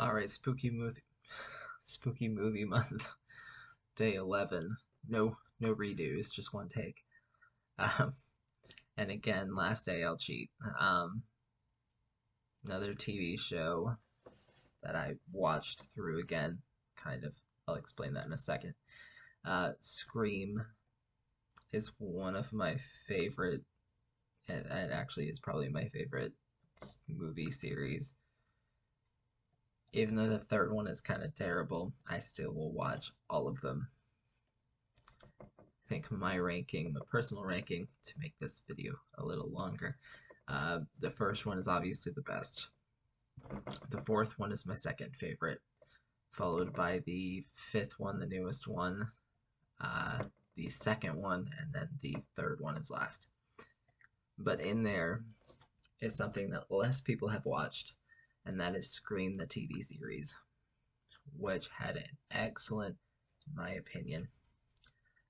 All right, spooky movie month, day 11. No redos, just one take. Um, and again, last day I'll cheat. Um, Another TV show that I watched through again, kind of. I'll explain that in a second. Scream is one of my favorite, and actually is probably my favorite movie series. Even though the third one is kind of terrible, I still will watch all of them. Think my ranking, my personal ranking, to make this video a little longer. The first one is obviously the best. The fourth one is my second favorite, followed by the fifth one, the newest one, uh, the second one, and then the third one is last. But in there is something that less people have watched, and that is Scream the TV series, which had an excellent, in my opinion,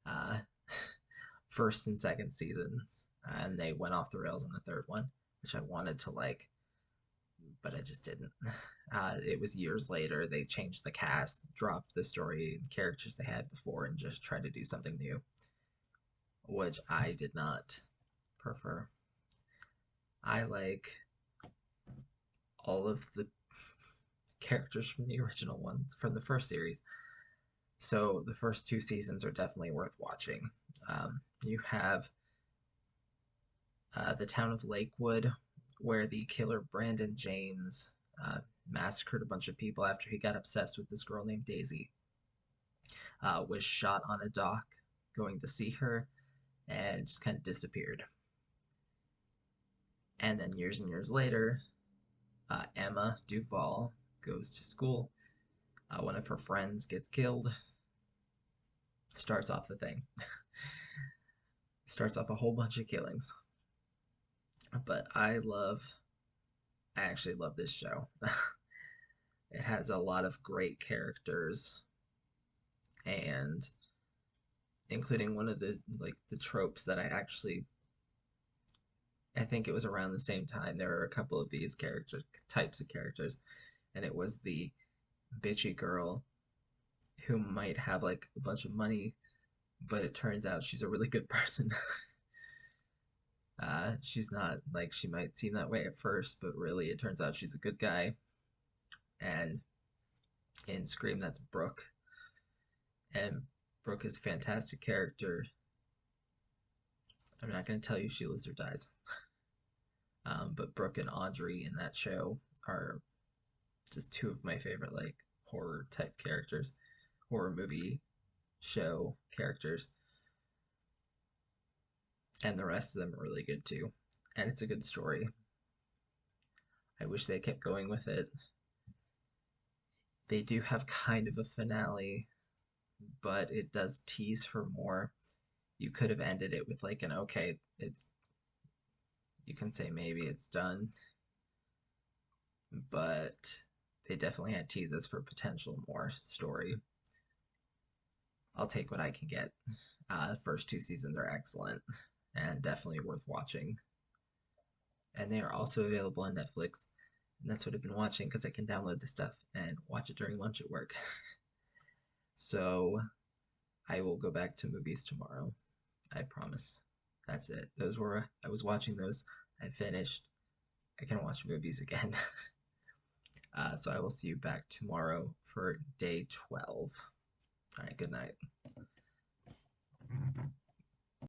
uh, first and second seasons, and they went off the rails on the third one, which I wanted to like, but I just didn't. It was years later. They changed the cast, dropped the story and characters they had before, and just tried to do something new, which I did not prefer. I like all of the characters from the original one, from the first series. So the first two seasons are definitely worth watching. You have the town of Lakewood, where the killer Brandon James uh, massacred a bunch of people after he got obsessed with this girl named Daisy. Was shot on a dock going to see her and just kind of disappeared. And then years and years later, Emma Duval goes to school. One of her friends gets killed. Starts off the thing. Starts off a whole bunch of killings. But I actually love this show. It has a lot of great characters, and including one of the tropes that I think it was around the same time there were a couple of these character types of characters, and it was the bitchy girl who might have like a bunch of money, but it turns out she's a really good person. She's not like she might seem that way at first, but really it turns out she's a good guy. And in Scream, that's Brooke, and Brooke is a fantastic character. I'm not going to tell you she lives or dies, but Brooke and Audrey in that show are just two of my favorite like horror type characters, horror movie show characters, and the rest of them are really good too. And it's a good story. I wish they kept going with it. They do have kind of a finale, but it does tease for more. You could have ended it with like an okay, it's you can say maybe it's done, but they definitely had teases for potential more story. I'll take what I can get. The first two seasons are excellent and definitely worth watching. And they are also available on Netflix. And that's what I've been watching because I can download the stuff and watch it during lunch at work. So I will go back to movies tomorrow. I promise. That's it. I was watching those. I finished. I can watch movies again. So I will see you back tomorrow for day 12. All right, good night.